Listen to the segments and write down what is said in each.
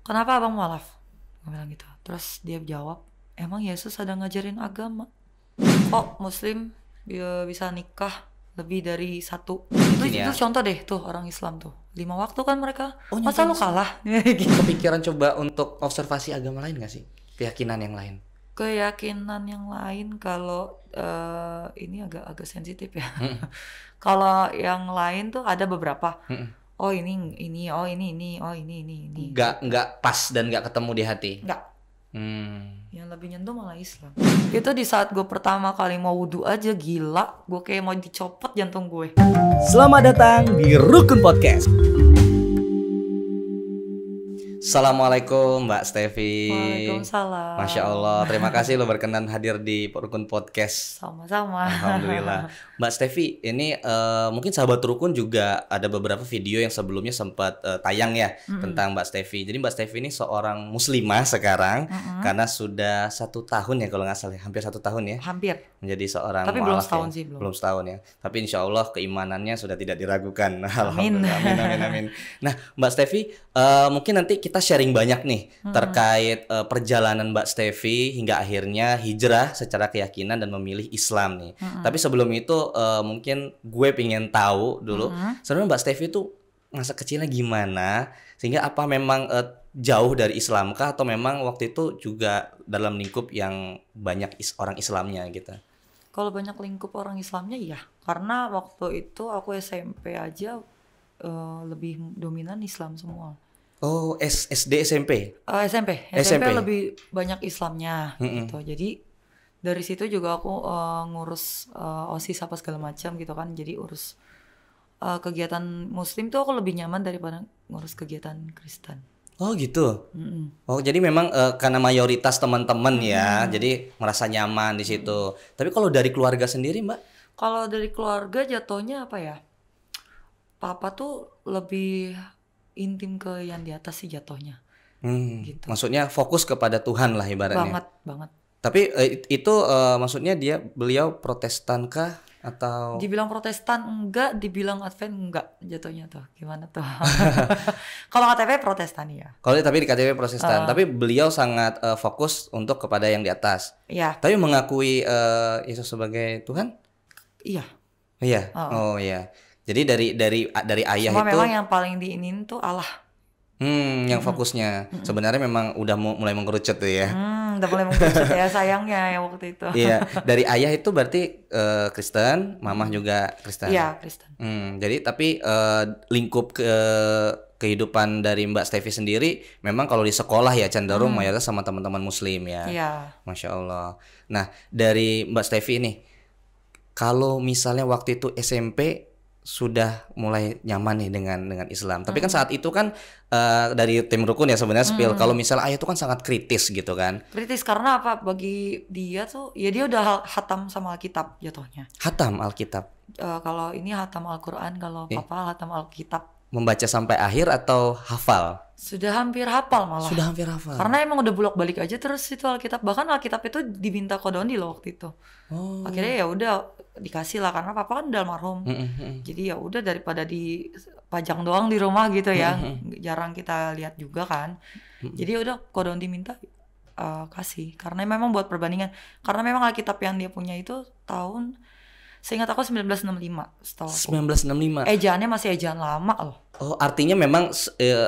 kenapa abang mualaf? Gue bilang gitu. Terus dia jawab, emang Yesus ada ngajarin agama? Kok Muslim bisa nikah lebih dari satu? Itu contoh deh tuh orang Islam tuh 5 waktu kan mereka. Masa lu kalah? Gitu. Kepikiran coba untuk observasi agama lain gak sih? Keyakinan yang lain? Keyakinan yang lain kalau ini agak sensitif ya. Kalau yang lain tuh ada beberapa. Oh ini, oh ini, oh ini. Nggak pas dan nggak ketemu di hati. Nggak. Yang lebih nyentuh malah Islam. Itu di saat gue pertama kali mau wudhu aja gila, gue kayak mau dicopot jantung gue. Selamat datang di Rukun Podcast. Assalamualaikum Mbak Stevi. Waalaikumsalam. Masya Allah, terima kasih lo berkenan hadir di Rukun Podcast. Sama-sama. Alhamdulillah. Mbak Stevi, ini mungkin sahabat Rukun juga ada beberapa video yang sebelumnya sempat tayang ya tentang Mbak Stevi. Jadi Mbak Stevi ini seorang muslimah sekarang karena sudah 1 tahun ya kalau nggak salah, hampir 1 tahun ya. Hampir. Menjadi seorang tapi belum mualaf setahun ya. sih Belum setahun ya. Tapi insya Allah keimanannya sudah tidak diragukan. Amin. Amin. Nah Mbak Stevi, mungkin nanti kita sharing banyak nih terkait perjalanan Mbak Stevi hingga akhirnya hijrah secara keyakinan dan memilih Islam nih. Tapi sebelum itu mungkin gue pengen tahu dulu sebenarnya Mbak Stevi itu masa kecilnya gimana, sehingga apa memang jauh dari Islam kah atau memang waktu itu juga dalam lingkup yang banyak orang Islamnya gitu? Kalau banyak lingkup orang Islamnya ya, karena waktu itu aku SMP aja lebih dominan Islam semua. Oh, SD SMP? SMP lebih banyak Islamnya gitu. Jadi dari situ juga aku ngurus OSIS apa segala macam gitu kan. Jadi urus kegiatan Muslim tuh aku lebih nyaman daripada ngurus kegiatan Kristen. Oh gitu. Oh jadi memang karena mayoritas teman-teman ya, jadi merasa nyaman di situ. Tapi kalau dari keluarga sendiri Mbak? Kalau dari keluarga jatuhnya apa ya? Papa tuh lebih intim ke yang di atas sih jatuhnya. Gitu. Maksudnya fokus kepada Tuhan lah ibaratnya. Banget. Tapi itu maksudnya beliau Protestan kah atau? Dibilang Protestan enggak, dibilang Advent enggak jatuhnya tuh. Gimana tuh? Kalau KTP Protestan ya. Kalau tapi di KTP Protestan, tapi beliau sangat fokus untuk kepada yang di atas. Iya. Tapi mengakui Yesus sebagai Tuhan? Iya. Iya. Oh iya. Jadi dari ayah cuma itu memang yang paling diinin tuh Allah. Yang fokusnya sebenarnya memang udah mulai mengerucut tuh ya. Udah mulai mengerucut ya sayangnya ya waktu itu. Iya, dari ayah itu berarti Kristen, mamah juga Kristen. Iya, Kristen. Jadi tapi lingkup kehidupan dari Mbak Stevi sendiri memang kalau di sekolah ya cenderung mayoritas sama teman-teman Muslim ya. Iya. Masya Allah. Nah dari Mbak Stevi ini, kalau misalnya waktu itu SMP sudah mulai nyaman nih dengan Islam. Tapi kan saat itu kan dari tim Rukun ya sebenarnya spill kalau misalnya ayah itu kan sangat kritis gitu kan. Kritis karena apa? Bagi dia tuh ya dia udah hatam sama Alkitab jatuhnya. Hatam Alkitab. Kalau ini hatam Al-Qur'an, kalau papa hatam Alkitab. Membaca sampai akhir atau hafal? Sudah hampir hafal malah. Sudah hampir hafal. Karena emang udah bolak-balik aja terus itu Alkitab. Bahkan Alkitab itu diminta Kodondi loh waktu itu. Akhirnya ya udah dikasih lah karena papa kan udah almarhum. Jadi ya udah daripada dipajang doang di rumah gitu ya. Jarang kita lihat juga kan. Jadi ya udah Kodondi minta kasih karena memang buat perbandingan. Karena memang Alkitab yang dia punya itu tahun seingat aku 1965 setahu aku. 1965. Ejaannya masih ejaan lama loh. Oh, artinya memang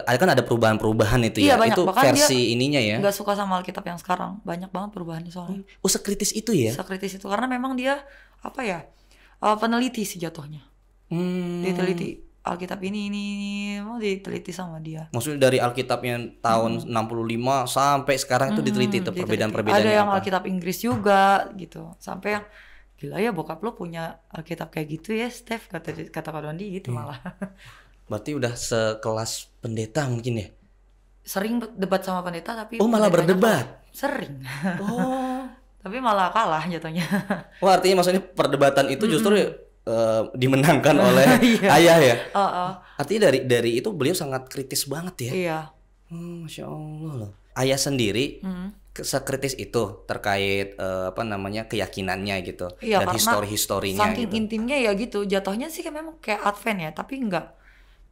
kan ada perubahan-perubahan itu ya. Banyak. Itu bahkan versi ininya ya. Gak suka sama Alkitab yang sekarang. Banyak banget perubahannya soalnya. Oh, sekritis itu ya? Sekritis itu karena memang dia apa ya? Peneliti sih jatuhnya. Diteliti Alkitab ini mau diteliti sama dia. Maksudnya dari Alkitab yang tahun 65 sampai sekarang itu diteliti itu perbedaan-perbedaannya. Ada yang apa? Alkitab Inggris juga gitu. Sampai yang gila ya bokap lo punya Alkitab kayak gitu ya Steph kata Kak Dondi gitu malah. Berarti udah sekelas pendeta mungkin ya? Sering debat sama pendeta tapi malah berdebat? Sering. Oh. Tapi malah kalah jatuhnya. Wah artinya maksudnya perdebatan itu justru dimenangkan oleh ayah ya? Artinya dari itu beliau sangat kritis banget ya? Iya. Masya Allah loh. Ayah sendiri sekritis itu terkait keyakinannya gitu, dan histori-historinya saking gitu. intimnya ya gitu. Jatuhnya sih kan memang kayak Advent ya, tapi enggak.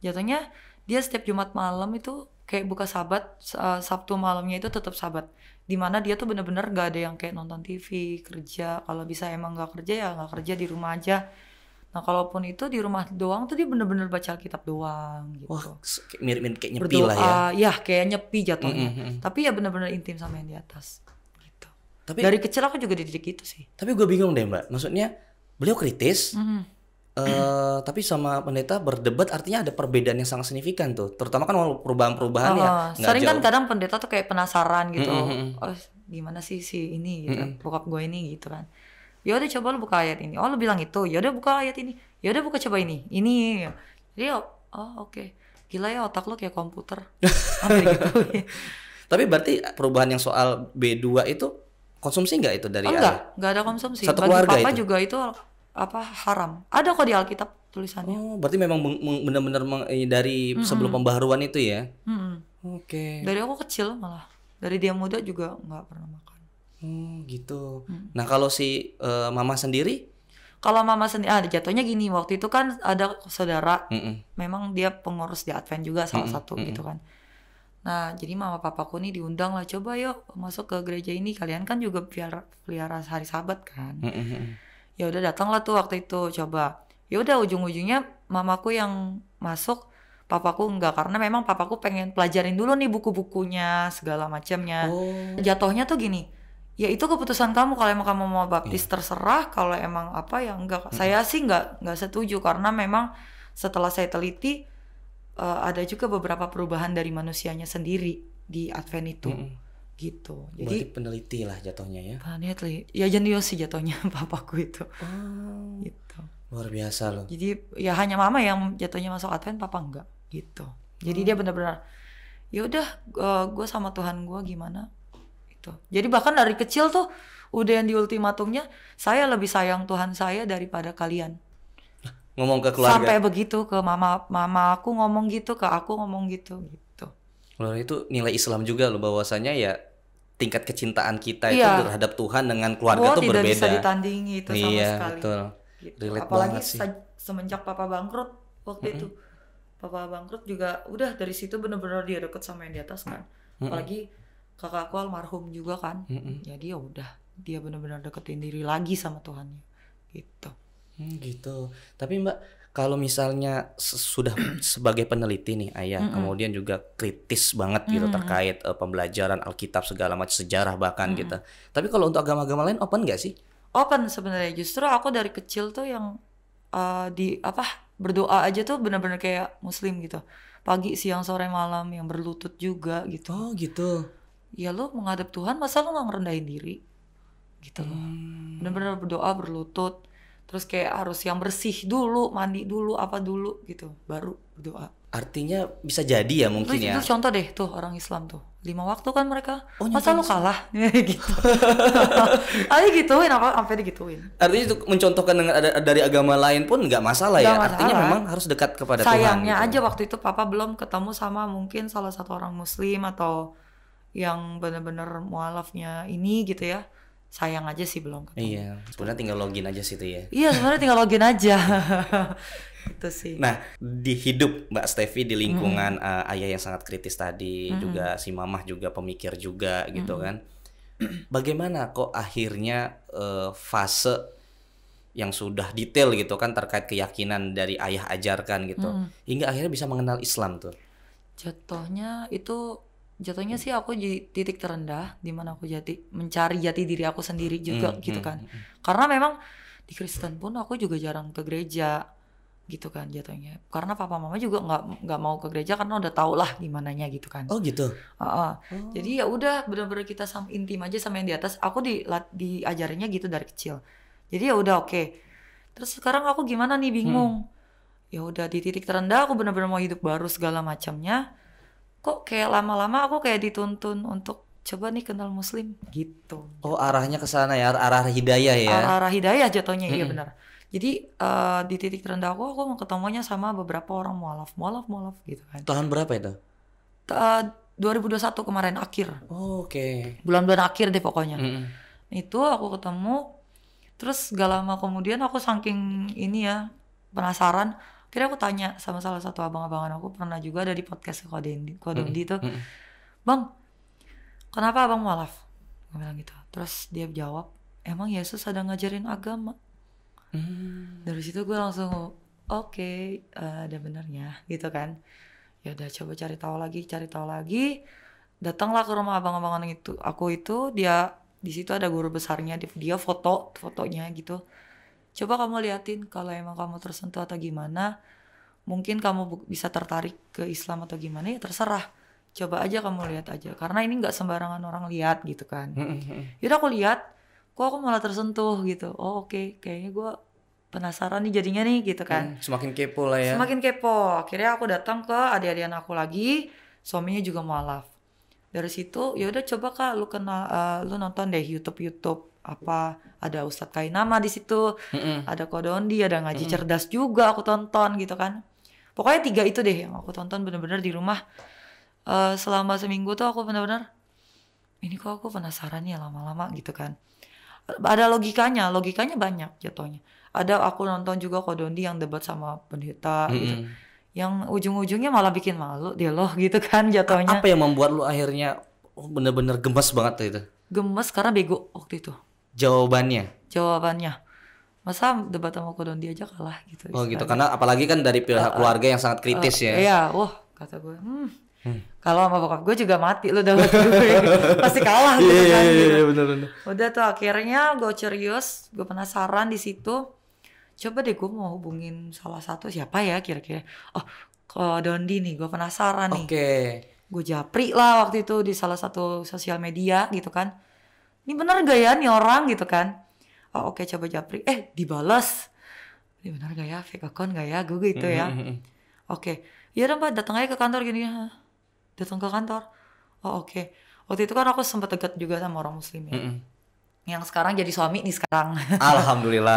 Jatuhnya dia setiap Jumat malam itu kayak buka sabat, Sabtu malamnya itu tetap sabat. Dimana dia tuh bener-bener gak ada yang kayak nonton TV, kerja. Kalau bisa emang gak kerja ya gak kerja, di rumah aja. Nah kalaupun itu di rumah doang tuh dia bener-bener baca Alkitab doang gitu. Wah, mirip-mirip kayak nyepi Berdoa, lah ya. Ya kayak nyepi jatuhnya. Tapi ya bener-bener intim sama yang di atas gitu. Tapi Dari kecil aku juga dididik gitu sih. Tapi gue bingung deh Mbak, maksudnya beliau kritis, tapi sama pendeta berdebat, artinya ada perbedaan yang sangat signifikan tuh. Terutama kan perubahan-perubahan ya. Sering kan kadang pendeta tuh kayak penasaran gitu. Oh gimana sih si ini gitu, bokap gue ini gitu kan. Ya udah coba lu buka ayat ini. Oh lu bilang itu, ya udah buka ayat ini. Ya udah buka coba ini. Jadi oke. Gila ya otak lu kayak komputer. Sampai gitu. Tapi berarti perubahan yang soal B2 itu konsumsi nggak itu dari enggak ada konsumsi. Satu Bagi keluarga papa itu? juga itu haram. Ada kok di Alkitab tulisannya. Oh, berarti memang benar-benar dari sebelum pembaharuan itu ya? Oke. Dari aku kecil malah. Dari dia muda juga nggak pernah makan. Gitu. Nah kalau si mama sendiri? Kalau mama sendiri, jatuhnya gini. Waktu itu kan ada saudara. Memang dia pengurus di Advent juga salah satu gitu kan. Nah jadi mama papaku nih diundang lah. Coba yuk masuk ke gereja ini. Kalian kan juga pelihara hari Sabat kan. Ya udah datanglah tuh waktu itu coba. Ya udah ujung-ujungnya mamaku yang masuk, papaku enggak, karena memang papaku pengen pelajarin dulu nih buku-bukunya segala macamnya. Jatuhnya tuh gini, ya itu keputusan kamu, kalau emang kamu mau baptis terserah, kalau emang apa ya enggak. Saya sih enggak setuju karena memang setelah saya teliti ada juga beberapa perubahan dari manusianya sendiri di Advent itu. Gitu. Jadi berarti peneliti lah jatuhnya ya. Peneliti. Ya jenius sih jatuhnya papaku itu. Gitu. Luar biasa loh. Jadi ya hanya mama yang jatuhnya masuk Advent, papa enggak gitu. Jadi dia benar-benar ya udah gue sama Tuhan gue gimana itu. Jadi bahkan dari kecil tuh udah yang di ultimatumnya, saya lebih sayang Tuhan saya daripada kalian. Ngomong ke keluarga. Sampai begitu ke mama aku ngomong gitu, ke aku ngomong gitu. Loh, itu nilai Islam juga loh, bahwasanya ya tingkat kecintaan kita itu terhadap Tuhan dengan keluarga tuh berbeda. Tidak bisa ditandingi itu sama sekali. Betul. Gitu. Apalagi semenjak papa bangkrut waktu itu. Papa bangkrut juga udah dari situ benar-benar dia deket sama yang di atas kan. Apalagi kakakku almarhum juga kan. Jadi ya udah dia benar-benar deketin diri lagi sama Tuhannya. Gitu. Gitu. Tapi Mbak, kalau misalnya sudah sebagai peneliti nih Ayah, kemudian juga kritis banget gitu terkait pembelajaran Alkitab segala macam, sejarah bahkan gitu. Tapi kalau untuk agama-agama lain open nggak sih? Open sebenarnya. Justru aku dari kecil tuh yang berdoa aja tuh benar-benar kayak Muslim gitu. Pagi, siang, sore, malam, yang berlutut juga gitu. Oh gitu. Ya lu menghadap Tuhan, masa lu nggak ngerendahin diri? Gitu loh. Benar-benar berdoa berlutut. Terus kayak harus yang bersih dulu, mandi dulu, apa dulu gitu, baru berdoa. Artinya bisa jadi ya mungkin ya. Itu contoh deh tuh orang Islam tuh 5 waktu kan mereka. Masa lu kalah? Gitu. Ayo gituin apa sampai digituin. Artinya itu mencontohkan dengan dari agama lain pun nggak masalah ya. Artinya memang harus dekat kepada Tuhan. Sayangnya gitu aja waktu itu papa belum ketemu sama mungkin salah satu orang Muslim atau yang benar-benar mualafnya ini gitu ya. Sayang aja sih belum ketemu. Iya, sebenarnya tinggal login aja situ ya. Iya, sebenarnya tinggal login aja. Itu sih. Nah, di hidup Mbak Stefi di lingkungan ayah yang sangat kritis tadi, juga si mamah juga pemikir juga gitu kan. Bagaimana kok akhirnya fase yang sudah detail gitu kan terkait keyakinan dari ayah ajarkan gitu, hingga akhirnya bisa mengenal Islam tuh? Jatuhnya sih aku di titik terendah di mana aku mencari jati diri aku sendiri juga gitu kan. Karena memang di Kristen pun aku juga jarang ke gereja gitu kan jatuhnya. Karena papa mama juga nggak mau ke gereja karena udah tau lah gimananya gitu kan. Oh gitu. Jadi ya udah benar-benar kita intim aja sama yang di atas. Aku diajarinnya gitu dari kecil. Jadi ya udah oke. Terus sekarang aku gimana nih, bingung. Ya udah di titik terendah aku benar-benar mau hidup baru segala macamnya. Kok kayak lama-lama aku kayak dituntun untuk coba nih kenal Muslim gitu. Oh arahnya ke sana ya, arah hidayah ya. Arah hidayah jatuhnya, iya benar. Jadi di titik terendah aku mau ketemunya sama beberapa orang mualaf gitu kan. Tahun berapa itu? 2021 kemarin akhir. Oh, oke. Bulan-bulan akhir deh pokoknya. Itu aku ketemu, terus gak lama kemudian aku saking ini ya penasaran, Akhirnya aku tanya sama salah satu abang-abangan aku, pernah juga ada di podcast Kodondi tuh, Bang, kenapa abang mualaf? Gue bilang gitu. Terus dia jawab, emang Yesus ada ngajarin agama. Dari situ gue langsung oke, ada benernya gitu kan. Ya udah coba cari tahu lagi. Datanglah ke rumah abang-abangan itu. Aku itu dia di situ ada guru besarnya, dia fotonya gitu. Coba kamu liatin kalau emang kamu tersentuh atau gimana, mungkin kamu bisa tertarik ke Islam atau gimana, ya terserah. Coba aja kamu lihat aja, karena ini nggak sembarangan orang lihat gitu kan. Yaudah aku lihat, kok aku malah tersentuh gitu. Oh oke, kayaknya gue penasaran nih jadinya nih gitu kan. Semakin kepo lah ya. Semakin kepo. Akhirnya aku datang ke adik-adikan aku lagi, suaminya juga mualaf. Dari situ ya udah coba Kak lu nonton deh YouTube apa, ada Ustadz Kainama di situ, ada Kodondi, ada ngaji cerdas juga aku tonton gitu kan. Pokoknya 3 itu deh yang aku tonton bener-bener di rumah. Selama seminggu tuh aku bener-bener ini kok aku penasaran ya lama-lama gitu kan. Ada logikanya banyak jatuhnya. Ada aku nonton juga Kodondi yang debat sama pendeta gitu. Yang ujung-ujungnya malah bikin malu dia loh gitu kan jatuhnya. Apa yang membuat lu akhirnya bener-bener gemes banget tuh itu? Gemes karena bego waktu itu. Jawabannya. Masa debat sama Kodondi aja kalah gitu. Oh gitu, karena apalagi kan dari pihak keluarga yang sangat kritis ya. Iya, wah kata gue. Kalau sama bokap gue juga mati lu debat gue. Pasti kalah gitu kan. Iya bener. Udah tuh akhirnya gue curious, gue penasaran di situ. Coba deh gue mau hubungin salah satu siapa ya kira-kira. Oh, Kodondi nih, gue penasaran nih. Oke. Gue japri lah waktu itu di salah satu sosial media gitu kan. Ini benar gak ya nih orang gitu kan. Oh oke, coba japri. Dibalas. Ini benar gak ya, fake account gak ya, gue gitu ya. Oke, ya udah Mbak datang aja ke kantor gini. Datang ke kantor. Oh oke. Waktu itu kan aku sempat dekat juga sama orang muslim ya. Yang sekarang jadi suami nih sekarang. Alhamdulillah.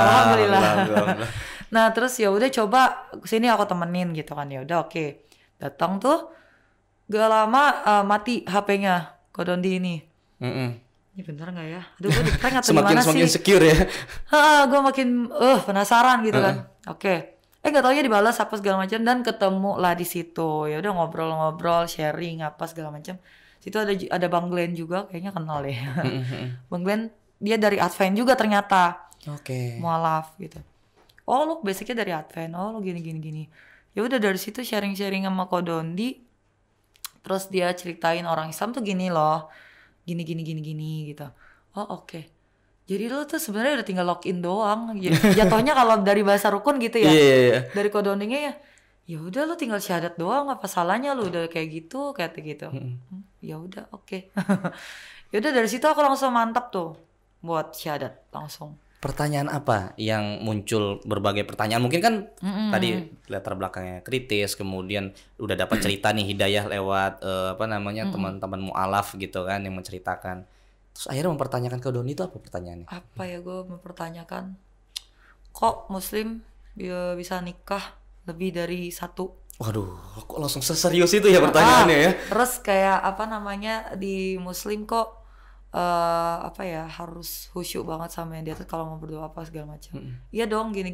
Nah terus ya udah coba sini aku temenin gitu kan, ya udah oke. Datang tuh gak lama mati HP-nya Kodondi ini. Ini bener gak ya? Aduh gue di-prank atau gimana sih? Semakin secure ya. Gue makin penasaran gitu kan. Oke. Gak taunya dibalas apa segala macam, dan ketemu lah di situ. Ya udah ngobrol-ngobrol, sharing apa segala macam. Situ ada Bang Glenn juga, kayaknya kenal deh. Bang Glenn dia dari Advent juga ternyata. Oke. Mualaf gitu. Oh lu basicnya dari Advent. Oh lu gini. Ya udah dari situ sharing-sharing sama Kodondi. Terus dia ceritain orang Islam tuh gini loh. Gini gitu. Oh oke. Jadi lu tuh sebenarnya udah tinggal login doang. Jatuhnya kalau dari bahasa rukun gitu ya. Dari Kodondinya ya udah lu tinggal syahadat doang, apa salahnya lu udah kayak gitu. Ya udah oke. Ya udah dari situ aku langsung mantap tuh buat syahadat langsung. Pertanyaan apa yang muncul? Berbagai pertanyaan mungkin kan tadi latar belakangnya kritis, kemudian udah dapat cerita nih hidayah lewat teman-teman mualaf gitu kan yang menceritakan. Terus akhirnya mempertanyakan ke Doni itu apa pertanyaannya? Apa ya, gue mempertanyakan kok muslim bisa nikah lebih dari 1? Waduh, kok langsung seserius itu ya pertanyaannya ya? Terus kayak di muslim kok harus khusyuk banget sama yang di atas kalau mau berdoa apa segala macam. Iya dong, gini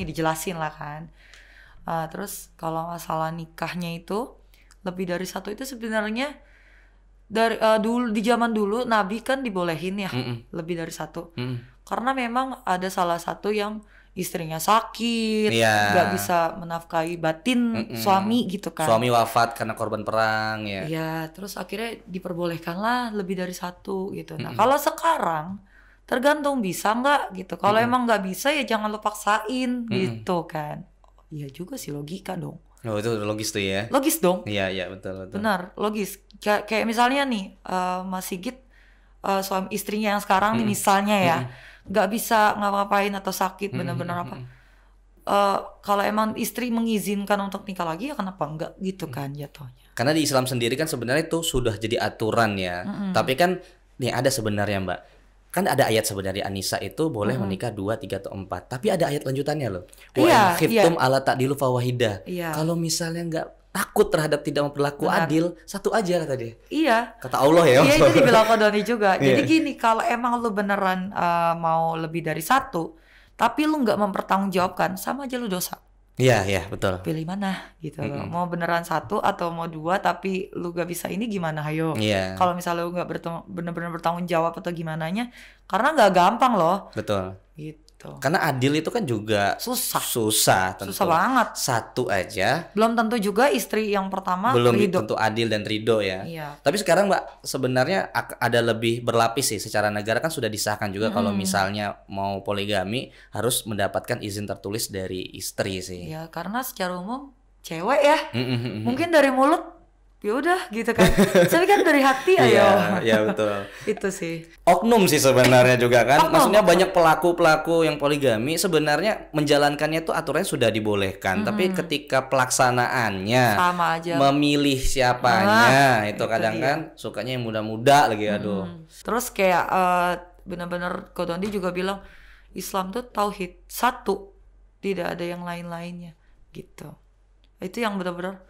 dijelasin lah kan. Terus kalau masalah nikahnya itu lebih dari 1 itu sebenarnya dari dulu, di zaman dulu Nabi kan dibolehin ya lebih dari 1. Karena memang ada salah satu yang istrinya sakit, nggak bisa menafkahi batin suami gitu kan. Suami wafat karena korban perang ya. Iya, terus akhirnya diperbolehkanlah lebih dari 1 gitu. Nah kalau sekarang tergantung bisa nggak gitu. Kalau emang nggak bisa ya jangan lo paksain gitu kan. Iya juga sih, logika dong. Oh itu logis tuh ya. Logis dong. Iya betul. Benar, logis. Kayak misalnya nih Mas Sigit suami istrinya yang sekarang nih misalnya ya. Gak bisa ngapa-ngapain atau sakit benar-benar apa. Kalau emang istri mengizinkan untuk nikah lagi ya kenapa enggak gitu kan jatuhnya. Karena di Islam sendiri kan sebenarnya itu sudah jadi aturan ya. Tapi kan nih ada sebenarnya Mbak. Kan ada ayat sebenarnya An-Nisa itu boleh menikah 2, 3 atau 4. Tapi ada ayat lanjutannya loh. Wa khiftum ala ta'dilu fawahidah. Kalau misalnya enggak takut terhadap tidak berlaku adil, 1 aja kata dia. Iya. Kata Allah ya. Iya itu dibilang Kodoni juga. Jadi gini, kalau emang lu beneran mau lebih dari 1, tapi lu nggak mempertanggungjawabkan, sama aja lu dosa. Iya betul. Pilih mana gitu loh. Mau beneran satu atau mau dua tapi lu gak bisa ini gimana, ayo. Kalau misalnya lu gak bener-bener bertanggung jawab atau gimananya, karena gak gampang loh. Betul. Gitu. Karena adil itu kan juga susah tentu. Susah banget. Satu aja. Belum tentu juga istri yang pertama belum ridho. tentu adil dan ridho ya. Iya. Tapi sekarang Mbak sebenarnya ada lebih berlapis sih, secara negara kan sudah disahkan juga kalau misalnya mau poligami harus mendapatkan izin tertulis dari istri sih. Ya karena secara umum cewek ya. Mungkin dari mulut ya udah gitu kan. Tapi kan dari hati ayo. Iya betul. Itu sih. Oknum sih sebenarnya juga kan. Maksudnya banyak pelaku-pelaku yang poligami sebenarnya menjalankannya tuh aturannya sudah dibolehkan, tapi ketika pelaksanaannya sama aja. Memilih siapanya itu kadang kan sukanya yang muda-muda lagi aduh. Terus kayak benar-benar Kodondi juga bilang Islam tuh tauhid satu, tidak ada yang lain-lainnya gitu. Itu yang benar-benar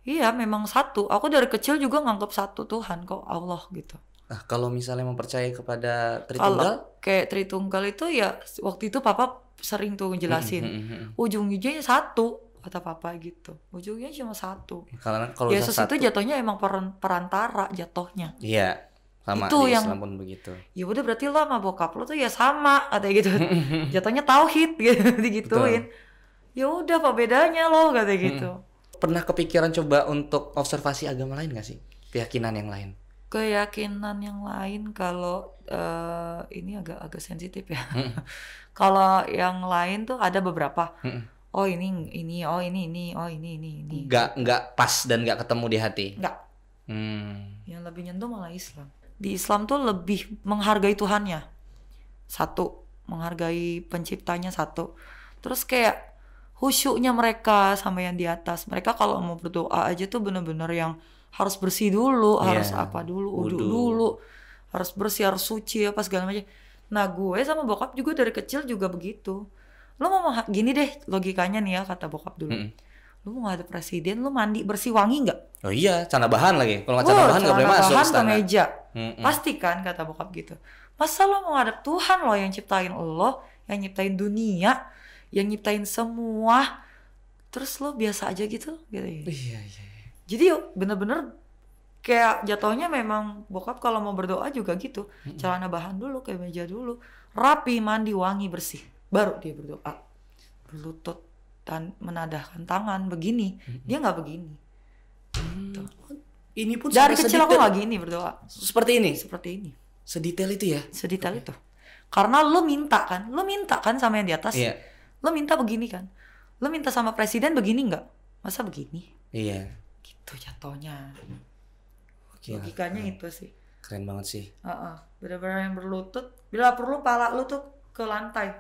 iya memang satu. Aku dari kecil juga nganggap satu Tuhan kok, Allah gitu. Nah kalau misalnya mempercayai kepada Tritunggal? Kalau kayak Tritunggal itu ya waktu itu Papa sering tuh ngejelasin. Ujung-ujungnya satu kata Papa gitu. Ujungnya cuma satu. Karena kalau Yesus itu jatuhnya emang perantara jatuhnya. Iya. Sama itu di yang, Islam pun begitu. Ya udah berarti lo sama bokap lo tuh ya sama katanya gitu. Jatuhnya tauhid gitu digituin. Ya udah apa bedanya lo katanya gitu. Pernah kepikiran coba untuk observasi agama lain gak sih? Keyakinan yang lain? Keyakinan yang lain kalau ini agak sensitif ya. Kalau yang lain tuh ada beberapa. Oh ini, oh ini, oh ini. Nggak pas dan nggak ketemu di hati? Nggak. Yang lebih nyentuh malah Islam. Di Islam tuh lebih menghargai Tuhannya. Satu, menghargai penciptanya satu. Terus kayak khusyuknya mereka sama yang di atas. Mereka kalau mau berdoa aja tuh bener-bener yang harus bersih dulu, harus apa dulu, wudu dulu, harus bersih, harus suci apa segala macam. Nah gue sama bokap juga dari kecil juga begitu. Lo mau gini deh logikanya nih ya kata bokap dulu. Lo mau ngadep presiden, lo mandi bersih wangi nggak? Oh iya, celana bahan lagi. Kalau nggak celana bahan nggak boleh masuk istana. Ke meja. Pasti kan kata bokap gitu. Masa lo mau ngadep Tuhan lo yang ciptain lo, yang nyiptain dunia, yang nyiptain semua, terus lo biasa aja gitu ya. Iya. Jadi bener-bener kayak jatuhnya memang bokap kalau mau berdoa juga gitu. Celana bahan dulu, kayak meja dulu, rapi, mandi, wangi, bersih, baru dia berdoa. Berlutut dan menadahkan tangan begini, dia nggak begini. Gitu. Ini pun dari kecil aku nggak gini berdoa. Seperti ini. Sedetail itu ya. Sedetail itu. Karena lo minta kan sama yang di atas. Iya. Lo minta begini kan, lo minta sama presiden begini nggak? Masa begini? Iya. Gitu jatuhnya. Gila. Logikanya itu sih. Keren banget sih. Benar-benar yang berlutut. Bila perlu pala lu tuh ke lantai.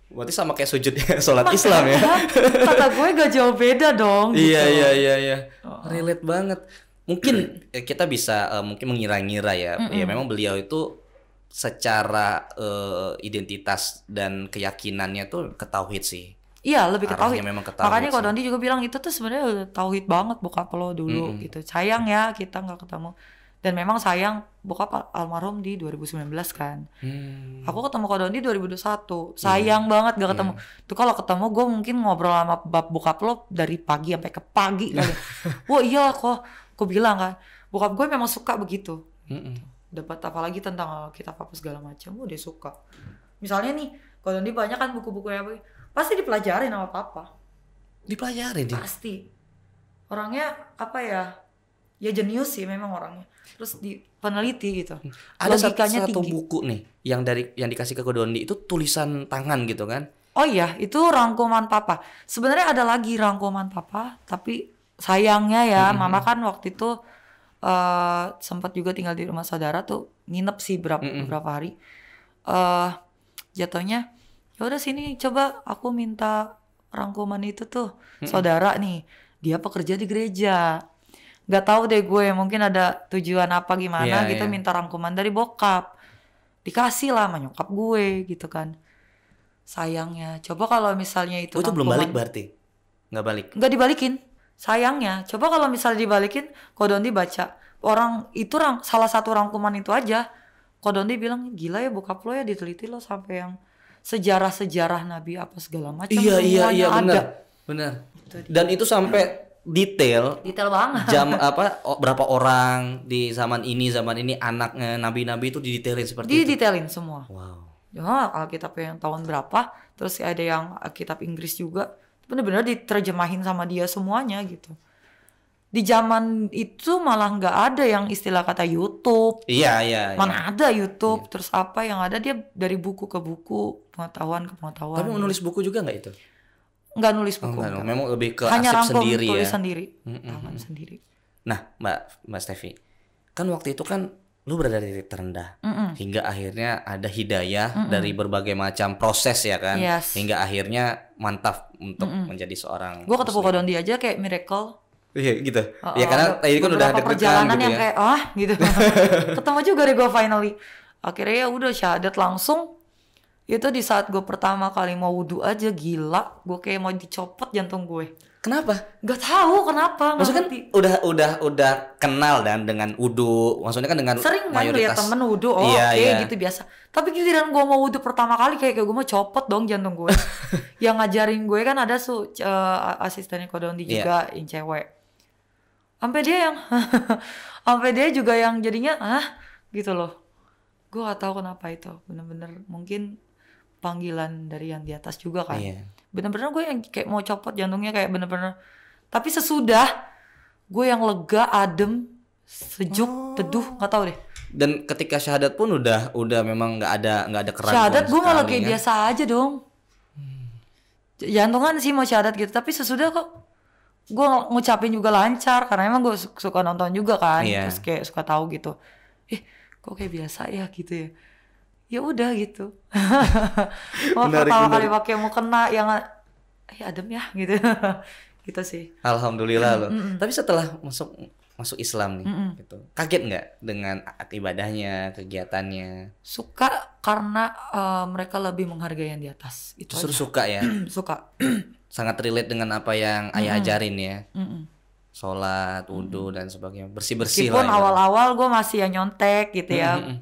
Berarti sama kayak sujud sholat Islam ya? Kata gue gak jauh beda dong. Gitu. Iya. Relate banget. Mungkin kita bisa mungkin mengira-ngira ya. Ya memang beliau itu secara identitas dan keyakinannya tuh ke tauhid sih. Iya, lebih ke tauhid. Makanya sih. Kodondi juga bilang itu tuh sebenarnya tauhid banget bokap lo dulu gitu. Sayang ya kita nggak ketemu. Dan memang sayang bokap almarhum di 2019 kan. Aku ketemu Kodondi 2021. Sayang banget gak ketemu. Tuh kalau ketemu gue mungkin ngobrol sama bokap lo dari pagi sampai ke pagi kali. Wah iya kok. Gue bilang kan, bokap gue memang suka begitu. Dapat apalagi tentang kitab apa segala macam, dia suka. Misalnya nih, kalau dia banyak kan buku-buku apa, pasti dipelajarin sama papa. Dipelajarin dia? Pasti. Orangnya apa ya? Ya jenius sih memang orangnya. Terus peneliti gitu. Ada satu buku nih yang dikasih ke Kodondi itu tulisan tangan gitu kan? Oh iya, itu rangkuman papa. Sebenarnya ada lagi rangkuman papa, tapi sayangnya ya, mama kan waktu itu sempat juga tinggal di rumah saudara tuh, nginep sih beberapa hari. Jatuhnya ya udah sini coba aku minta rangkuman itu tuh. Saudara nih, dia pekerja di gereja. Gak tahu deh gue, mungkin ada tujuan apa gimana gitu, minta rangkuman dari bokap. Dikasih lah sama nyokap gue gitu kan. Sayangnya, coba kalau misalnya itu itu belum balik berarti? Nggak balik? Nggak dibalikin. Sayangnya, coba kalau misalnya dibalikin, Kodondi baca orang itu salah satu rangkuman itu aja. Kodondi bilang, gila ya bokap lo ya, diteliti lo sampai yang sejarah-sejarah Nabi apa segala macam. Iya semuanya ada. Benar. Dan itu sampai detail banget. Jam berapa orang di zaman ini anaknya nabi-nabi itu didetailin seperti itu. Didetailin semua. Wow. Ya, Alkitab yang tahun berapa, terus ada yang Alkitab Inggris juga, benar-benar diterjemahin sama dia semuanya gitu. Di zaman itu malah nggak ada yang istilah kata YouTube. Iya. Mana ada YouTube, terus apa yang ada dia dari buku ke buku, pengetahuan ke pengetahuan. Tapi menulis buku juga nggak itu? Nggak nulis buku. Enggak. Memang lebih ke hanya arsip sendiri ya. tulis sendiri. Tangan sendiri. Nah, Mbak Stevi, kan waktu itu kan lu berada di titik terendah hingga akhirnya ada hidayah dari berbagai macam proses ya kan, hingga akhirnya mantap untuk menjadi seorang. Gue ketemu Kodondi aja kayak miracle. Iya gitu. Ya karena tadi kan udah ada perjalanan gitu yang ya. kayak gitu. Ketemu juga deh gue finally. Akhirnya ya udah syahadat langsung. Itu di saat gue pertama kali mau wudu aja gila, gue kayak mau dicopot jantung gue. Kenapa? Gak tahu kenapa. Maksudnya kan udah kenal dan dengan wudu, maksudnya kan dengan sering kan mayoritas. lihat temen wudu, gitu biasa. Tapi giliran gue mau wudu pertama kali kayak gue mau copot dong jantung gue. Yang ngajarin gue kan ada asistennya Kodondi juga yang cewek. Sampai dia juga yang jadinya gitu loh. Gue gak tahu kenapa itu. Bener-bener mungkin panggilan dari yang di atas juga kan. Bener-bener gue yang kayak mau copot jantungnya kayak bener-bener. Tapi sesudah gue yang lega, adem, sejuk, teduh, nggak tahu deh. Dan ketika syahadat pun udah memang nggak ada keraguan. Syahadat gue malah kayak kan? biasa aja dong. Jantungan sih mau syahadat gitu, tapi sesudah kok gue ngucapin juga lancar karena emang gue suka nonton juga kan, terus kayak suka tahu gitu. Kok kayak biasa ya gitu ya. Ya udah gitu. Pertama kali pakai mau kena yang adem ya gitu. Gitu sih. Alhamdulillah loh. Tapi setelah masuk Islam nih gitu. Kaget nggak dengan ibadahnya, kegiatannya? Suka karena mereka lebih menghargai yang di atas. Itu justru aja. Suka ya. Suka. Sangat relate dengan apa yang ayah ajarin ya. Sholat, wudhu dan sebagainya, bersih-bersih lah. Meskipun ya. awal-awal gue masih yang nyontek gitu ya.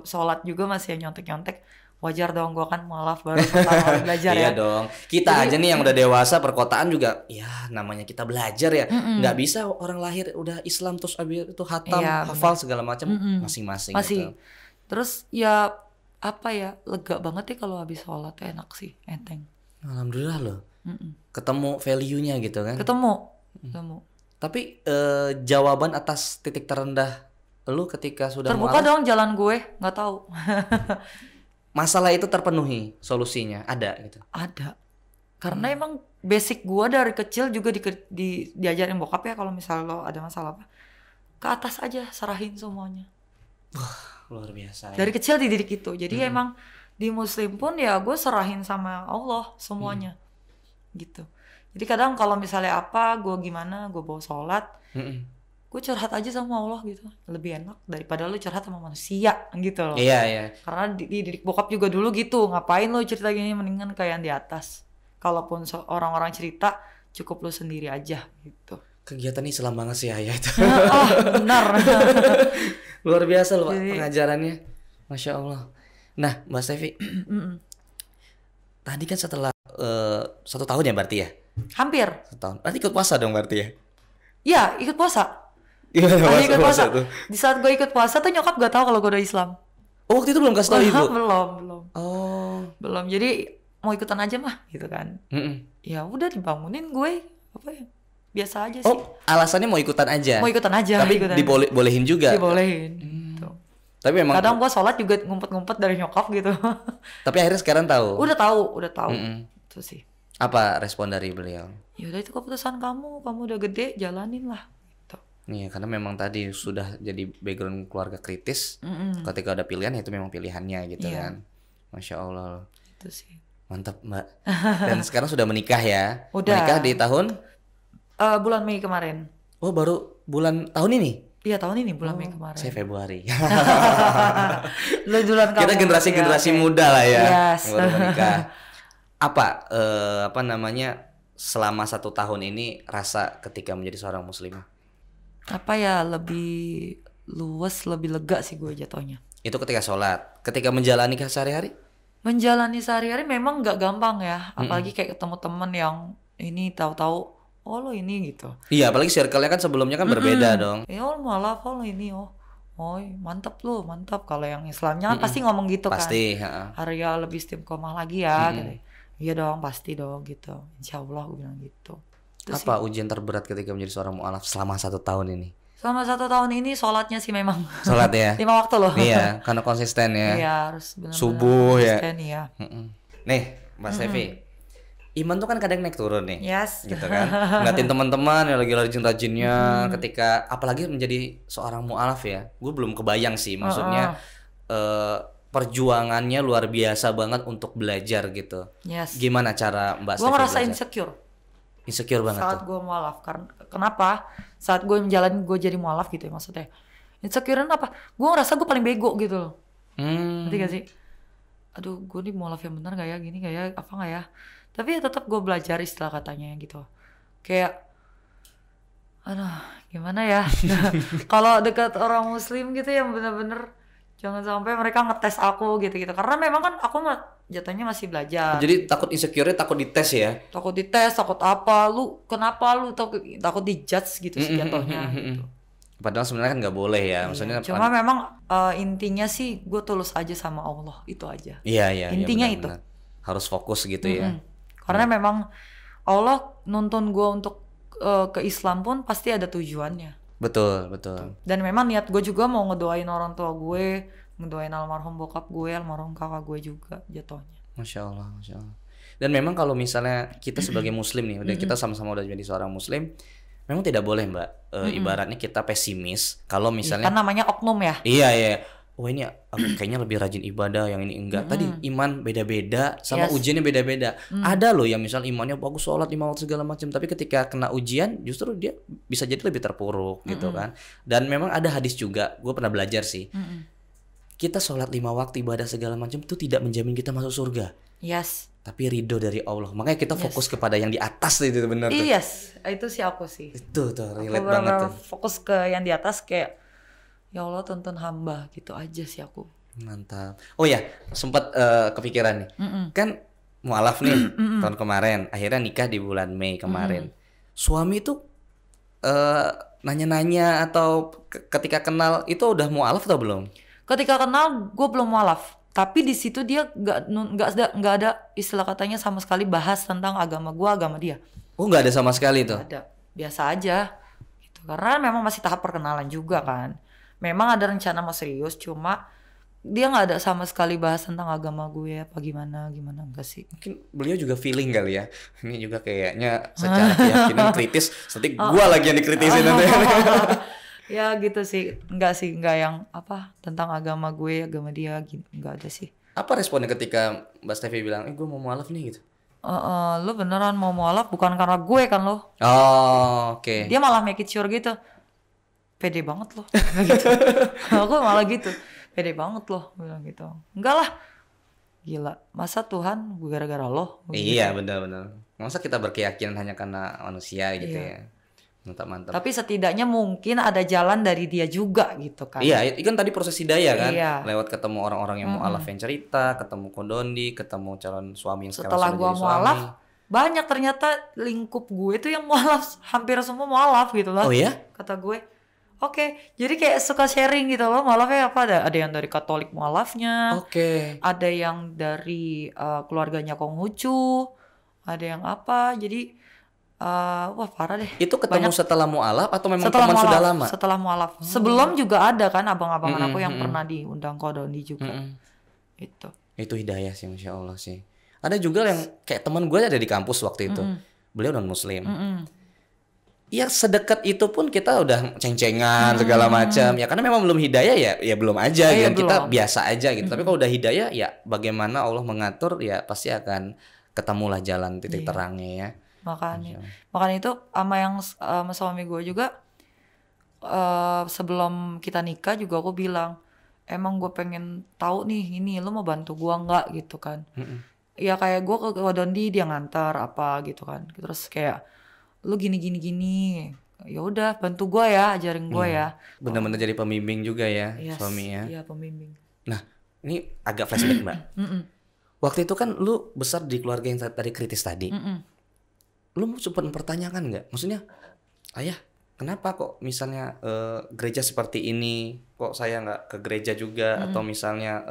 Sholat juga masih yang nyontek-nyontek. Wajar dong, gue kan mualaf baru pertama kali belajar ya. Iya dong. Kita aja nih yang udah dewasa perkotaan juga, ya namanya kita belajar ya. Nggak bisa orang lahir udah Islam terus abis itu hatam, hafal segala macam masing-masing. Masih. Gitu. Terus ya apa ya, lega banget ya kalau habis sholat, enak sih, enteng. Alhamdulillah loh. Ketemu value-nya gitu kan. Ketemu. Tapi jawaban atas titik terendah lu ketika sudah terbuka dong jalan gue, nggak tahu. Masalah itu terpenuhi, solusinya ada gitu. Ada. Karena emang basic gue dari kecil juga diajarin bokap ya, kalau misalnya lo ada masalah apa, ke atas aja, serahin semuanya. Wah, luar biasa. Dari kecil dididik itu. Jadi emang di Muslim pun ya gue serahin sama Allah semuanya. Gitu. Jadi kadang kalau misalnya apa, gue gimana, gue bawa sholat, gue curhat aja sama Allah gitu, lebih enak daripada lu curhat sama manusia gitu loh. Iya. Karena dididik bokap juga dulu gitu, ngapain lu cerita gini, mendingan kayak yang di atas. Kalaupun orang-orang cerita, cukup lu sendiri aja gitu. Kegiatan Islam banget sih ayah itu. Benar. Luar biasa loh pengajarannya, Masya Allah. Nah Mbak Stevi, tadi kan setelah 1 tahun ya berarti ya? Hampir 1 tahun. Berarti ikut puasa dong berarti ya? Iya, ikut puasa. Ikut puasa tuh. Di saat gue ikut puasa tuh nyokap gak tahu kalau gue udah Islam. Oh, waktu itu belum kasih tahu ibu? Belum. Oh. Belum. Jadi mau ikutan aja mah gitu kan. Ya udah dibangunin gue, apa ya? Biasa aja sih. Oh, alasannya mau ikutan aja? Mau ikutan aja. Tapi dibolehin juga? Dibolehin. Tapi memang kadang gue sholat juga ngumpet-ngumpet dari nyokap gitu. Tapi akhirnya sekarang tahu? Udah tahu. Itu sih. Apa respon dari beliau? Ya udah itu keputusan kamu udah gede, jalanin lah. Gitu. Iya, karena memang tadi sudah jadi background keluarga kritis. Ketika ada pilihan itu memang pilihannya gitu kan. Masya Allah. Itu sih. Mantap Mbak. Dan sekarang sudah menikah ya? Udah. Menikah di tahun? Bulan Mei kemarin. Oh, baru bulan tahun ini? Iya, tahun ini bulan Mei kemarin. Saya Februari. Lu duluan kamu. Kita generasi muda lah ya. Yes. Yang baru menikah. Apa selama 1 tahun ini rasa ketika menjadi seorang muslimah? Apa ya, lebih luas, lebih lega sih gue jatuhnya. Itu ketika sholat. Ketika menjalani sehari-hari? Menjalani sehari-hari memang nggak gampang ya, apalagi kayak ketemu temen yang ini tahu-tahu oh lo ini gitu. Iya, apalagi circle-nya kan sebelumnya kan berbeda dong. Ya lo malah oh lo ini oh mantap lo mantap. Kalau yang Islamnya kan pasti ngomong gitu kan. Pasti. Arya lebih istiqomah lagi ya. Gitu. Iya dong pasti dong gitu. Insya Allah gue bilang gitu. Terus apa ujian terberat ketika menjadi seorang mu'alaf selama 1 tahun ini? Selama 1 tahun ini sholatnya sih memang. Sholat ya? 5 waktu loh. Iya, karena konsisten ya. Iya harus benar-benar subuh konsisten, ya. Nih, Mbak Stefi, iman tuh kan kadang naik turun nih. Yes. Gitu kan. Ngeliatin teman-teman yang lagi rajin-rajinnya ketika apalagi menjadi seorang mu'alaf ya. Gue belum kebayang sih, maksudnya perjuangannya luar biasa banget untuk belajar gitu. Yes. Gimana cara Mbak Stefi Gue ngerasa belajar? Insecure banget saat tuh. gue mualaf. Kenapa? Saat gue menjalani gue jadi mualaf gitu ya maksudnya. Insecure apa? Gue ngerasa gue paling bego gitu loh. Ngerti gak sih? Aduh gue nih mualaf yang benar gak ya? Gini gak ya? Apa gak ya? Tapi ya tetap gue belajar istilah katanya gitu. Kayak aduh gimana ya? Kalau dekat orang muslim gitu yang bener-bener jangan sampai mereka ngetes aku gitu-gitu. Karena memang kan aku jatuhnya masih belajar. Jadi takut insecure, takut dites ya? Takut dites, takut apa, lu kenapa lu takut dijudge gitu sih jatuhnya gitu. Padahal sebenarnya kan nggak boleh ya, maksudnya. Cuma memang intinya sih gue tulus aja sama Allah, itu aja. Iya. Intinya ya, itu. Harus fokus gitu ya. Karena memang Allah nuntun gue untuk ke Islam pun pasti ada tujuannya. Betul. Dan memang niat gue juga mau ngedoain orang tua gue, ngedoain almarhum bokap gue, almarhum kakak gue juga jatuhnya. Masya Allah. Dan memang kalau misalnya kita sebagai muslim nih, kita sama-sama udah jadi seorang muslim, memang tidak boleh Mbak, ibaratnya kita pesimis kalau misalnya. Kan namanya oknum ya. Iya. Oh ini kayaknya lebih rajin ibadah, yang ini enggak. Tadi iman beda-beda, sama ujiannya beda-beda. Ada loh yang misal imannya bagus, sholat 5 waktu segala macam, tapi ketika kena ujian justru dia bisa jadi lebih terpuruk gitu kan. Dan memang ada hadis juga, gue pernah belajar sih. Kita sholat 5 waktu ibadah segala macam itu tidak menjamin kita masuk surga. Yes. Tapi ridho dari Allah. Makanya kita fokus kepada yang di atas itu benar tuh. Yes, itu sih aku sih. Itu tuh relate banget tuh. Fokus ke yang di atas kayak ya Allah tuntun hamba gitu aja sih aku. Mantap. Oh ya, sempat kepikiran nih. Kan mualaf nih tahun kemarin, akhirnya nikah di bulan Mei kemarin. Suami itu nanya-nanya atau ketika kenal itu udah mualaf atau belum? Ketika kenal gue belum mualaf, tapi di situ dia nggak ada istilah katanya sama sekali bahas tentang agama gue, agama dia. Oh nggak ada sama sekali tuh? Nggak ada, biasa aja. Gitu. Karena memang masih tahap perkenalan juga kan. Memang ada rencana mau serius, cuma dia nggak ada sama sekali bahas tentang agama gue apa gimana enggak sih. Mungkin beliau juga feeling kali ya. Ini juga kayaknya secara keyakinan kritis, nanti gue lagi yang dikritisin nanti. Ya gitu sih, enggak yang apa tentang agama gue, agama dia, enggak ada sih. Apa responnya ketika Mbak Stefi bilang, gue mau mualaf nih gitu? Lo beneran mau mualaf bukan karena gue kan lo? Oh oke. Dia malah make it sure gitu. Pede banget loh gitu. Aku malah gitu, pede banget loh bilang gitu. Enggak lah, gila, masa Tuhan gara-gara lo iya gitu. benar-benar, masa kita berkeyakinan hanya karena manusia gitu ya. Mantap. Tapi setidaknya mungkin ada jalan dari dia juga gitu kan. Iya, itu kan tadi proses hidayah kan. Iya. Lewat ketemu orang-orang yang mualaf yang cerita, ketemu Kodondi, ketemu calon suami yang setelah sekarang gua sudah jadi mualaf suami. banyak ternyata lingkup gue tuh yang mualaf, hampir semua mualaf gitu lah. Oh ya? Kata gue. Oke, jadi kayak suka sharing gitu loh, mualafnya apa, ada yang dari Katolik mualafnya. Oke. Ada yang dari keluarganya Konghucu, ada yang apa. Jadi wah parah deh. Itu ketemu setelah mualaf atau memang setelah teman mualaf, sudah lama? Setelah mualaf. Sebelum juga ada kan abang-abangan aku yang pernah diundang Kodondi juga. Itu hidayah sih, Masya Allah sih. Ada juga yang kayak teman gue ada di kampus waktu itu. Beliau non muslim. Ya sedekat itu pun kita udah ceng-cengan segala macam. Ya karena memang belum hidayah ya belum aja gitu. Kita biasa aja gitu. Tapi kalau udah hidayah ya bagaimana Allah mengatur ya pasti akan ketemulah jalan titik terangnya ya. Makanya itu sama suami gue juga sebelum kita nikah juga aku bilang emang gue pengen tahu nih ini lo mau bantu gue nggak gitu kan. Ya kayak gue ke Kodondi dia ngantar apa gitu kan. Terus kayak lu gini ya udah bantu gue ya, ajarin gue ya. Benar-benar jadi pembimbing juga ya suami ya. Iya pembimbing. Nah ini agak flashback Mbak. waktu itu kan lu besar di keluarga yang tadi kritis tadi. Lu sempat mempertanyakan nggak? Maksudnya, ayah, kenapa kok misalnya gereja seperti ini, kok saya nggak ke gereja juga, atau misalnya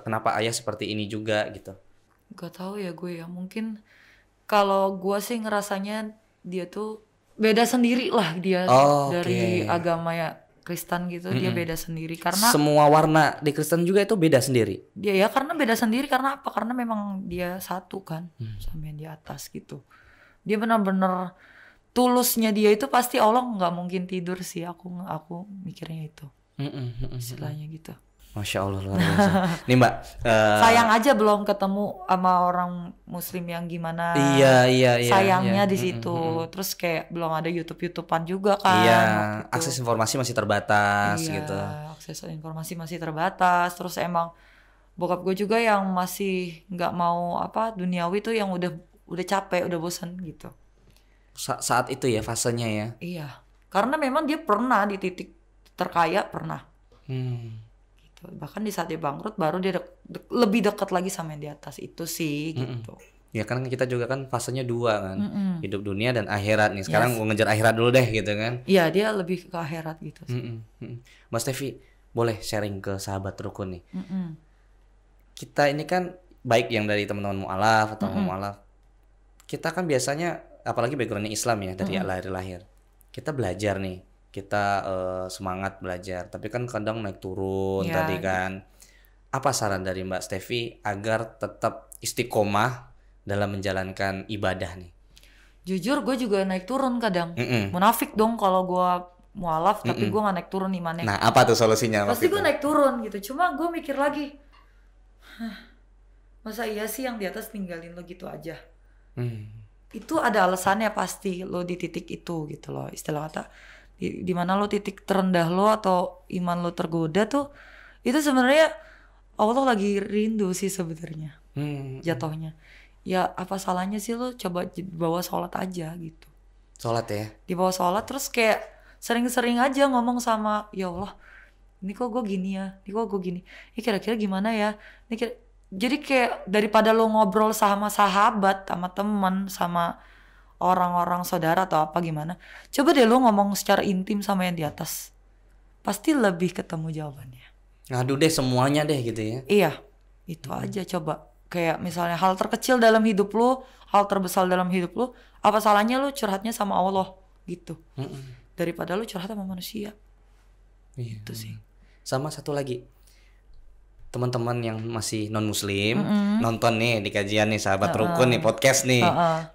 kenapa ayah seperti ini juga gitu? Gak tahu ya gue ya, mungkin kalau gue sih ngerasanya dia tuh beda sendiri lah dia dari agama ya Kristen gitu. Dia beda sendiri karena semua warna di Kristen juga itu beda sendiri. Dia ya karena beda sendiri karena apa? Karena memang dia satu kan sama yang di atas gitu. Dia benar-benar tulusnya dia itu pasti Allah nggak mungkin tidur sih. Aku mikirnya itu istilahnya gitu. Masya Allah luar biasa. Nih Mbak, sayang aja belum ketemu sama orang Muslim yang gimana. Iya. Sayangnya di situ. Terus kayak belum ada YouTubean juga kan. Iya, akses informasi masih terbatas gitu. Akses informasi masih terbatas. Terus emang bokap gue juga yang masih nggak mau duniawi tuh yang udah capek, udah bosan gitu. Saat itu ya fasenya ya. Iya, karena memang dia pernah di titik terkaya pernah. Bahkan di saat dia bangkrut baru dia lebih dekat lagi sama yang di atas itu sih gitu. Ya kan kita juga kan fasenya dua kan, hidup dunia dan akhirat nih. Sekarang gue ngejar akhirat dulu deh gitu kan. Iya, dia lebih ke akhirat gitu sih. Mas Tevi boleh sharing ke sahabat rukun nih. Kita ini kan baik yang dari teman-teman mu'alaf atau mu'alaf, kita kan biasanya apalagi backgroundnya Islam ya dari lahir. Kita belajar nih, kita semangat belajar, tapi kan kadang naik turun tadi kan. Apa saran dari Mbak Stevi agar tetap istiqomah dalam menjalankan ibadah nih? Jujur gue juga naik turun kadang. Munafik dong kalau gue mualaf tapi gue gak naik turun imannya. Nah apa tuh solusinya? Pasti gue naik turun gitu. Cuma gue mikir lagi, masa iya sih yang di atas tinggalin lo gitu aja? Itu ada alasannya pasti lo di titik itu gitu loh. Istilah kata di mana lo titik terendah lo atau iman lo tergoda tuh, itu sebenarnya Allah lagi rindu sih sebenarnya. Jatuhnya ya apa salahnya sih lo coba bawa sholat aja gitu. Sholat ya, dibawa sholat terus kayak sering-sering aja ngomong sama ya Allah, ini kok gue gini ya, ini kok gue gini, ini kira-kira gimana ya, jadi kayak daripada lo ngobrol sama sahabat, sama teman, sama orang-orang saudara atau apa gimana, coba deh lo ngomong secara intim sama yang di atas, pasti lebih ketemu jawabannya. Ngadu deh semuanya deh gitu ya. Iya, itu aja coba. Kayak misalnya hal terkecil dalam hidup lo, hal terbesar dalam hidup lo, apa salahnya lo curhatnya sama Allah gitu, daripada lo curhat sama manusia. Itu sih. Sama satu lagi, teman-teman yang masih non muslim nonton nih di kajian nih sahabat rukun nih podcast nih,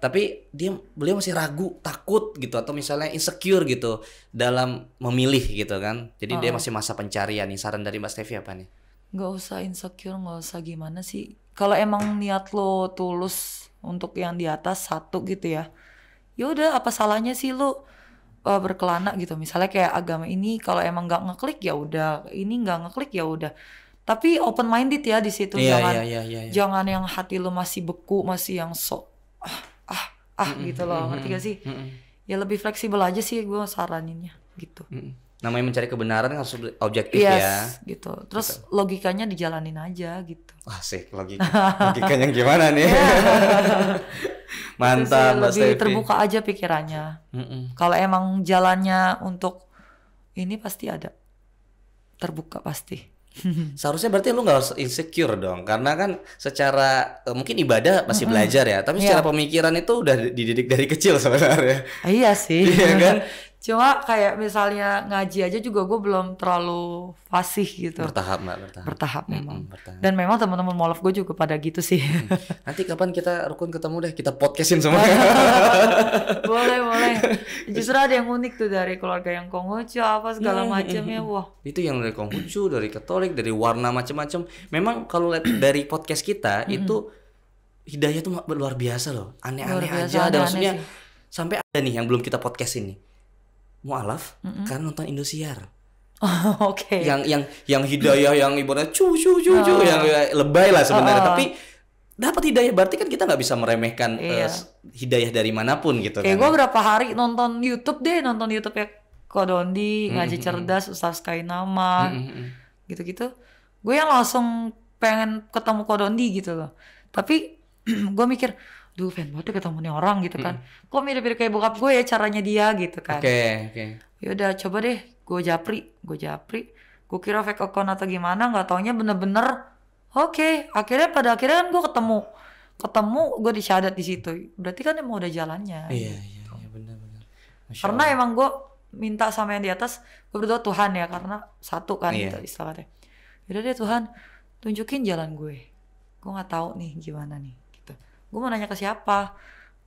tapi beliau masih ragu, takut gitu, atau misalnya insecure gitu dalam memilih gitu kan, jadi dia masih masa pencarian nih. Saran dari Mbak Stevi apa nih? Gak usah insecure, gak usah gimana sih, kalau emang niat lo tulus untuk yang di atas satu gitu ya udah apa salahnya sih lo berkelana gitu. Misalnya kayak agama ini kalau emang nggak ngeklik ya udah, ini nggak ngeklik ya udah. Tapi open minded ya di situ. Jangan yang hati lo masih beku, masih yang gitu loh. Ngerti gak sih? Ya lebih fleksibel aja sih gue saraninnya gitu. Namanya mencari kebenaran harus objektif ya. Gitu. Terus logikanya dijalanin aja gitu. Asik, logikanya gimana nih? Mantap Mbak Stevi. Lebih terbuka aja pikirannya. Kalau emang jalannya untuk ini pasti ada. Terbuka pasti. Seharusnya berarti lu gak harus insecure dong, karena kan secara mungkin ibadah masih belajar ya, tapi secara pemikiran itu udah dididik dari kecil sebenarnya. Iya sih. Iya kan? Cuma kayak misalnya ngaji aja juga gue belum terlalu fasih gitu. Bertahap memang. Dan memang teman-teman mualaf gue juga pada gitu sih. Nanti kapan kita rukun ketemu deh, kita podcastin semua. boleh. Justru ada yang unik tuh dari keluarga yang Konghucu apa segala macamnya. Wah. Itu yang dari Konghucu, dari Katolik, dari warna macam-macam. Memang kalau lihat dari podcast kita itu hidayah tuh luar biasa loh. Aneh-aneh aja. Ada maksudnya sih. Sampai ada nih yang belum kita podcast ini. Mualaf kan nonton Indosiar. Oke. Yang hidayah yang ibaratnya yang lebay lah sebenarnya, tapi dapat hidayah, berarti kan kita nggak bisa meremehkan hidayah dari manapun gitu. Kayak gue berapa hari nonton YouTube ya Kodondi, Ngaji Cerdas, Ustaz Kainama, gitu-gitu. Gue yang langsung pengen ketemu Kodondi gitu loh. Tapi gue mikir, duh pengen banget ketemu nih orang gitu kan. Kok mirip-mirip kayak bokap gue ya caranya dia gitu kan. Oke. Yaudah coba deh gue japri. Gue kira fake account atau gimana, nggak taunya bener-bener oke. Akhirnya kan gue ketemu gue disyahadat di situ. Berarti kan emang udah jalannya. Iya benar. Karena emang gue minta sama yang di atas, gue berdoa Tuhan ya, karena satu kan gitu istilahnya. Yaudah deh Tuhan, tunjukin jalan gue nggak tahu nih gimana nih gitu. Gue mau nanya ke siapa,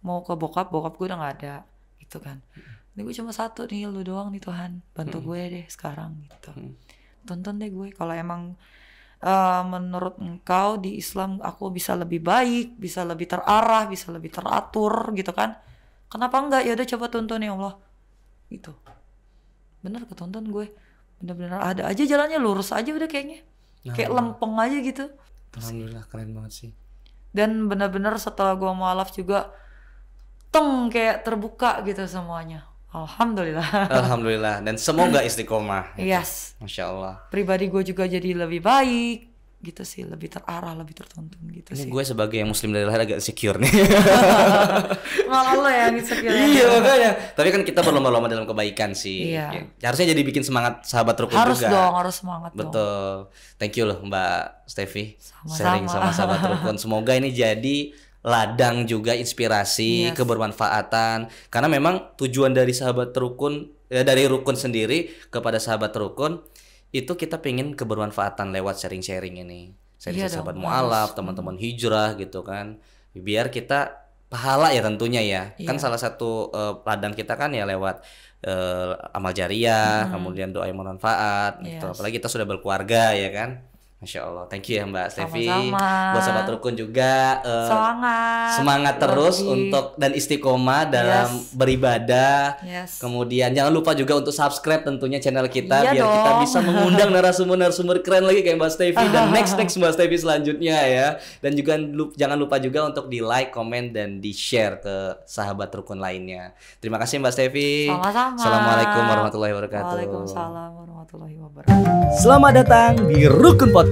mau ke bokap gue udah nggak ada gitu kan. Ini gue cuma satu nih, lu doang nih Tuhan, bantu gue deh sekarang gitu. Tonton deh gue, kalau emang menurut engkau di Islam aku bisa lebih baik, bisa lebih terarah, bisa lebih teratur gitu kan, kenapa enggak, ya udah coba tonton ya Allah gitu. Bener ketonton gue, bener-bener ada aja jalannya, lurus aja udah kayaknya, kayak lempeng aja gitu. Alhamdulillah, keren banget sih. Dan bener-bener setelah gue mualaf juga kayak terbuka gitu semuanya. Alhamdulillah. Dan semoga istiqomah gitu. Yes. Masya Allah. Pribadi gue juga jadi lebih baik gitu sih, lebih terarah, lebih tertuntun gitu. Ini sih. Gue sebagai muslim dari lahir agak insecure nih. Malah lo yang insecure. Iya makanya. Tapi kan kita berlomba-lomba dalam kebaikan sih. Iya. Harusnya jadi bikin semangat sahabat rukun harus juga. Harus semangat. Betul. Thank you loh Mbak Steffi. Sharing sama sahabat rukun. Semoga ini jadi ladang juga inspirasi, kebermanfaatan. Karena memang tujuan dari sahabat rukun, dari rukun sendiri kepada sahabat rukun, itu kita pengen kebermanfaatan lewat sharing-sharing ini. Sahabat mualaf, teman-teman hijrah gitu kan. Biar kita pahala ya tentunya ya. Kan salah satu ladang kita kan ya lewat amal jariah, kemudian doa yang bermanfaat gitu. Apalagi kita sudah berkeluarga ya kan. Masya Allah, thank you ya Mbak Steffi. Buat sahabat rukun juga semangat terus untuk dan istiqomah dalam beribadah. Kemudian jangan lupa juga untuk subscribe tentunya channel kita biar kita bisa mengundang narasumber keren lagi kayak Mbak Steffi dan next Mbak Steffi selanjutnya ya. Dan juga jangan lupa juga untuk di like, komen dan di share ke sahabat rukun lainnya. Terima kasih Mbak Steffi. Sama-sama. Assalamualaikum warahmatullahi wabarakatuh. Waalaikumsalam warahmatullahi wabarakatuh. Selamat datang di Rukun Podcast.